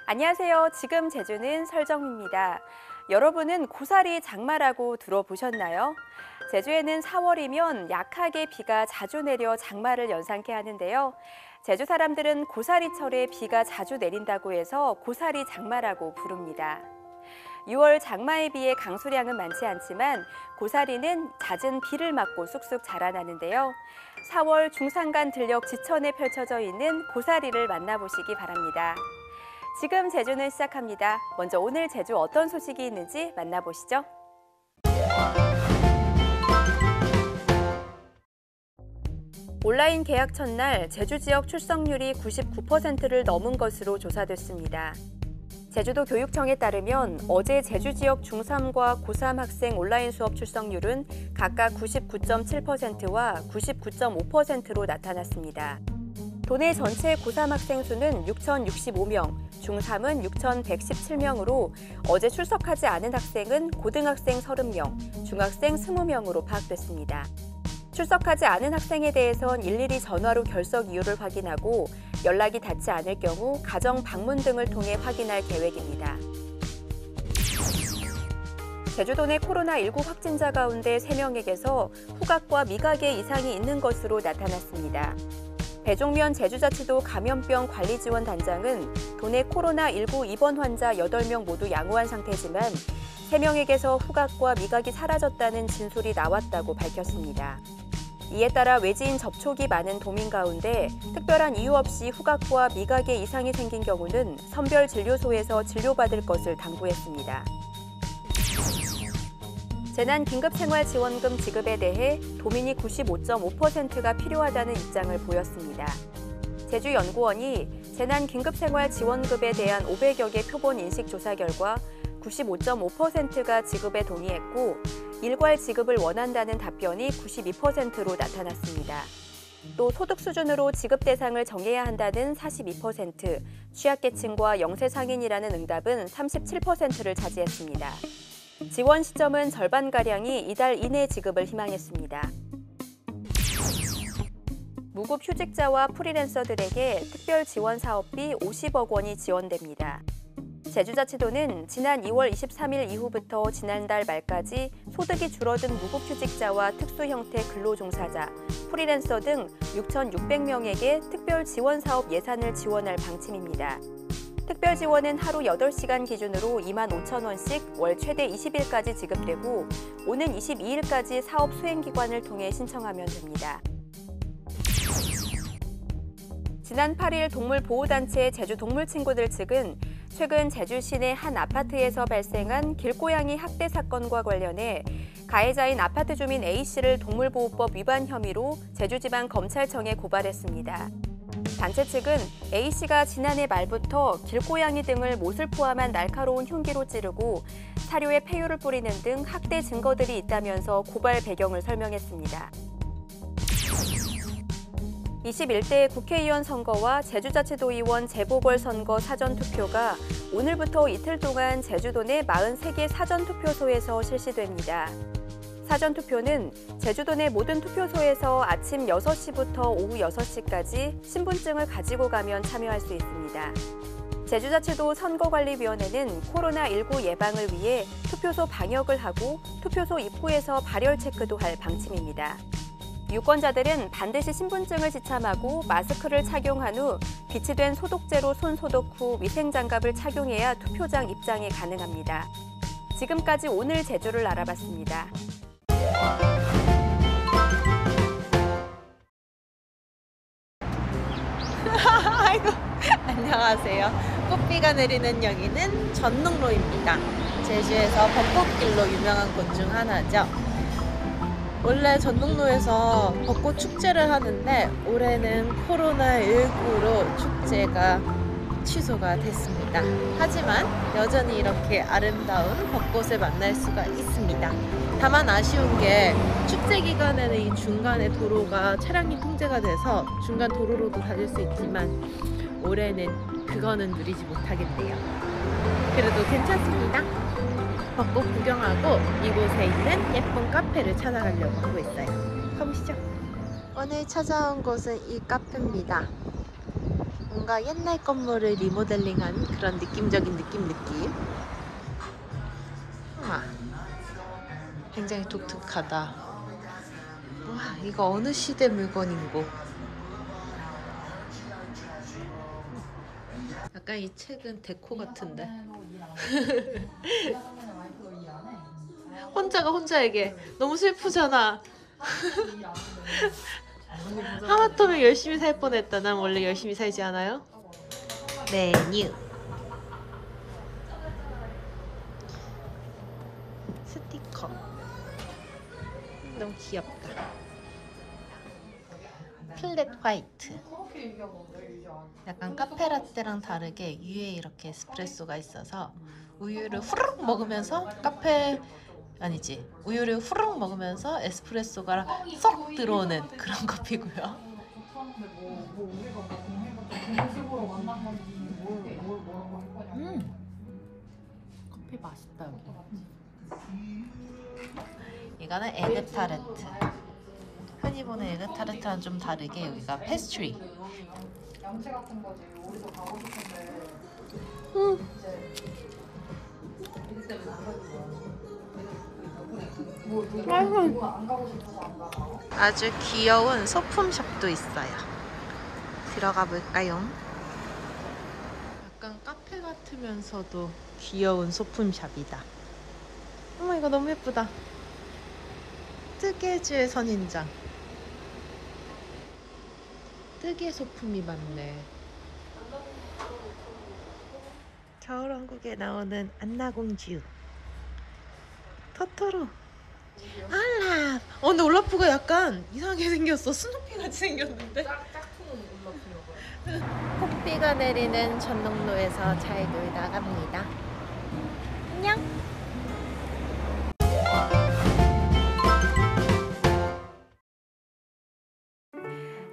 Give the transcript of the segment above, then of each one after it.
안녕하세요. 지금 제주는 설정입니다. 여러분은 고사리 장마라고 들어보셨나요? 제주에는 4월이면 약하게 비가 자주 내려 장마를 연상케 하는데요. 제주 사람들은 고사리철에 비가 자주 내린다고 해서 고사리 장마라고 부릅니다. 6월 장마에 비해 강수량은 많지 않지만 고사리는 잦은 비를 맞고 쑥쑥 자라나는데요. 4월 중산간 들녘 지천에 펼쳐져 있는 고사리를 만나보시기 바랍니다. 지금 제주는 시작합니다. 먼저 오늘 제주 어떤 소식이 있는지 만나보시죠. 온라인 계약 첫날 제주 지역 출석률이 99%를 넘은 것으로 조사됐습니다. 제주도 교육청에 따르면 어제 제주 지역 중3과 고3 학생 온라인 수업 출석률은 각각 99.7%와 99.5%로 나타났습니다. 도내 전체 고3 학생 수는 6,065명, 중3은 6,117명으로 어제 출석하지 않은 학생은 고등학생 30명, 중학생 20명으로 파악됐습니다. 출석하지 않은 학생에 대해선 일일이 전화로 결석 이유를 확인하고 연락이 닿지 않을 경우 가정 방문 등을 통해 확인할 계획입니다. 제주도 내 코로나19 확진자 가운데 3명에게서 후각과 미각에 이상이 있는 것으로 나타났습니다. 배종면 제주자치도 감염병관리지원단장은 도내 코로나19 입원 환자 8명 모두 양호한 상태지만 3명에게서 후각과 미각이 사라졌다는 진술이 나왔다고 밝혔습니다. 이에 따라 외지인 접촉이 많은 도민 가운데 특별한 이유 없이 후각과 미각에 이상이 생긴 경우는 선별진료소에서 진료받을 것을 당부했습니다. 재난긴급생활지원금 지급에 대해 도민이 95.5%가 필요하다는 입장을 보였습니다. 제주연구원이 재난긴급생활지원금에 대한 500여 개 표본 인식조사 결과 95.5%가 지급에 동의했고 일괄 지급을 원한다는 답변이 92%로 나타났습니다. 또 소득 수준으로 지급 대상을 정해야 한다는 42%, 취약계층과 영세상인이라는 응답은 37%를 차지했습니다. 지원 시점은 절반가량이 이달 이내 지급을 희망했습니다. 무급 휴직자와 프리랜서들에게 특별 지원 사업비 50억 원이 지원됩니다. 제주자치도는 지난 2월 23일 이후부터 지난달 말까지 소득이 줄어든 무급 휴직자와 특수 형태 근로종사자, 프리랜서 등 6,600명에게 특별 지원 사업 예산을 지원할 방침입니다. 특별 지원은 하루 8시간 기준으로 25,000원씩 월 최대 20일까지 지급되고 오는 22일까지 사업 수행기관을 통해 신청하면 됩니다. 지난 8일 동물보호단체 제주동물친구들 측은 최근 제주 시내 한 아파트에서 발생한 길고양이 학대 사건과 관련해 가해자인 아파트 주민 A씨를 동물보호법 위반 혐의로 제주지방검찰청에 고발했습니다. 단체 측은 A씨가 지난해 말부터 길고양이 등을 못을 포함한 날카로운 흉기로 찌르고 사료에 폐유를 뿌리는 등 학대 증거들이 있다면서 고발 배경을 설명했습니다. 21대 국회의원 선거와 제주자치도의원 재보궐선거 사전투표가 오늘부터 이틀 동안 제주도 내 43개 사전투표소에서 실시됩니다. 사전투표는 제주도 내 모든 투표소에서 아침 6시부터 오후 6시까지 신분증을 가지고 가면 참여할 수 있습니다. 제주자치도 선거관리위원회는 코로나19 예방을 위해 투표소 방역을 하고 투표소 입구에서 발열 체크도 할 방침입니다. 유권자들은 반드시 신분증을 지참하고 마스크를 착용한 후 비치된 소독제로 손 소독 후 위생장갑을 착용해야 투표장 입장이 가능합니다. 지금까지 오늘 제주를 알아봤습니다. 아이고, 안녕하세요. 꽃비가 내리는 여기는 전농로입니다. 제주에서 벚꽃길로 유명한 곳 중 하나죠. 원래 전농로에서 벚꽃 축제를 하는데 올해는 코로나19로 축제가 취소가 됐습니다. 하지만 여전히 이렇게 아름다운 벚꽃을 만날 수가 있습니다. 다만 아쉬운 게 축제 기간에는 이 중간에 도로가 차량이 통제가 돼서 중간 도로로도 다닐 수 있지만 올해는 그거는 누리지 못하겠네요. 그래도 괜찮습니다. 벚꽃 구경하고 이곳에 있는 예쁜 카페를 찾아가려고 하고 있어요. 가보시죠. 오늘 찾아온 곳은 이 카페입니다. 뭔가 옛날 건물을 리모델링한 그런 느낌적인 느낌. 우와, 굉장히 독특하다. 와, 이거 어느 시대 물건인고. 약간 이 책은 데코 같은데. 혼자에게 너무 슬프잖아. 하마터면 열심히 살 뻔했다. 난 원래 열심히 살지 않아요? 메뉴 스티커 너무 귀엽다. 플랫 화이트. 약간 카페라떼랑 다르게 위에 이렇게 에스프레소가 있어서 우유를 후루룩 먹으면서 우유를 후루룩 먹으면서 에스프레소가 쏙 들어오는 그런 커피고요. 커피 맛있다 여기. 이거는 에그타르트. 흔히 보는 에그타르트랑 좀 다르게 여기가 페스트리. 양치 같은 거지. 우리도 가고 싶은데. 안 가고 싶어서 안 가나? 아주 귀여운 소품샵도 있어요. 들어가 볼까요? 약간 카페 같으면서도 귀여운 소품샵이다. 어머, 이거 너무 예쁘다. 뜨개질 선인장. 뜨개 소품이 많네. 겨울왕국에 나오는 안나공주, 토토로, 알랍. 근데 올라프가 약간 이상하게 생겼어. 스누피 같이 생겼는데. 폭비가 내리는 전농로에서 잘 놀다 갑니다. 안녕.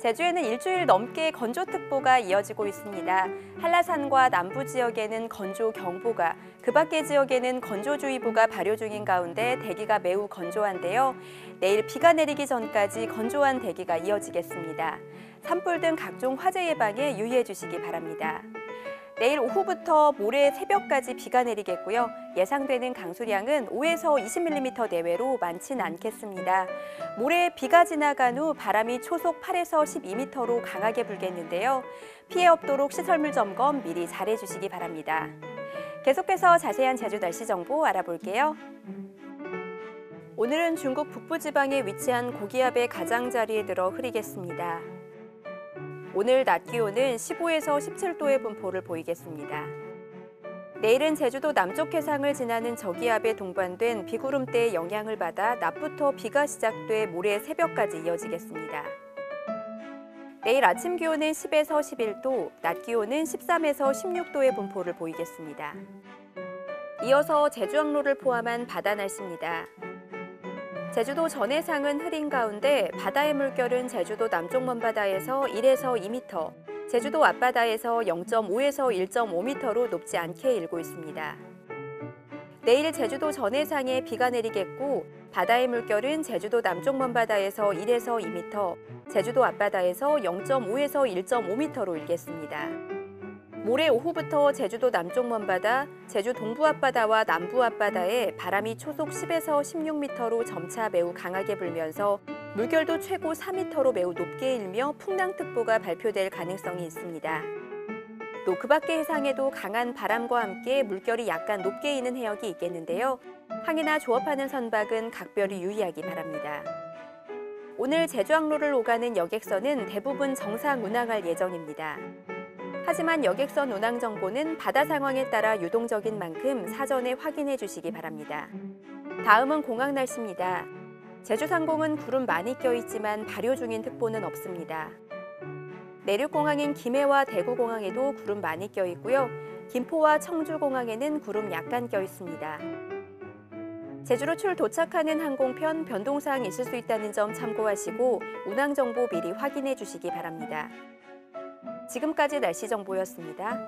제주에는 일주일 넘게 건조특보가 이어지고 있습니다. 한라산과 남부 지역에는 건조경보가, 그 밖의 지역에는 건조주의보가 발효 중인 가운데 대기가 매우 건조한데요. 내일 비가 내리기 전까지 건조한 대기가 이어지겠습니다. 산불 등 각종 화재 예방에 유의해 주시기 바랍니다. 내일 오후부터 모레 새벽까지 비가 내리겠고요. 예상되는 강수량은 5에서 20mm 내외로 많진 않겠습니다. 모레 비가 지나간 후 바람이 초속 8에서 12m로 강하게 불겠는데요. 피해 없도록 시설물 점검 미리 잘해 주시기 바랍니다. 계속해서 자세한 제주 날씨 정보 알아볼게요. 오늘은 중국 북부지방에 위치한 고기압의 가장자리에 들어 흐리겠습니다. 오늘 낮 기온은 15에서 17도의 분포를 보이겠습니다. 내일은 제주도 남쪽 해상을 지나는 저기압에 동반된 비구름대의 영향을 받아 낮부터 비가 시작돼 모레 새벽까지 이어지겠습니다. 내일 아침 기온은 10에서 11도, 낮 기온은 13에서 16도의 분포를 보이겠습니다. 이어서 제주항로를 포함한 바다 날씨입니다. 제주도 전해상은 흐린 가운데 바다의 물결은 제주도 남쪽 먼바다에서 1에서 2m, 제주도 앞바다에서 0.5에서 1.5m로 높지 않게 일고 있습니다. 내일 제주도 전해상에 비가 내리겠고 바다의 물결은 제주도 남쪽 먼바다에서 1에서 2m, 제주도 앞바다에서 0.5에서 1.5m로 일겠습니다. 모레 오후부터 제주도 남쪽 먼바다, 제주 동부 앞바다와 남부 앞바다에 바람이 초속 10에서 16m로 점차 매우 강하게 불면서 물결도 최고 4m로 매우 높게 일며 풍랑특보가 발표될 가능성이 있습니다. 또 그 밖의 해상에도 강한 바람과 함께 물결이 약간 높게 이는 해역이 있겠는데요. 항해나 조업하는 선박은 각별히 유의하기 바랍니다. 오늘 제주항로를 오가는 여객선은 대부분 정상 운항할 예정입니다. 하지만 여객선 운항 정보는 바다 상황에 따라 유동적인 만큼 사전에 확인해 주시기 바랍니다. 다음은 공항 날씨입니다. 제주 상공은 구름 많이 껴있지만 발효 중인 특보는 없습니다. 내륙공항인 김해와 대구공항에도 구름 많이 껴있고요. 김포와 청주공항에는 구름 약간 껴있습니다. 제주로 도착하는 항공편 변동사항이 있을 수 있다는 점 참고하시고 운항 정보 미리 확인해 주시기 바랍니다. 지금까지 날씨 정보였습니다.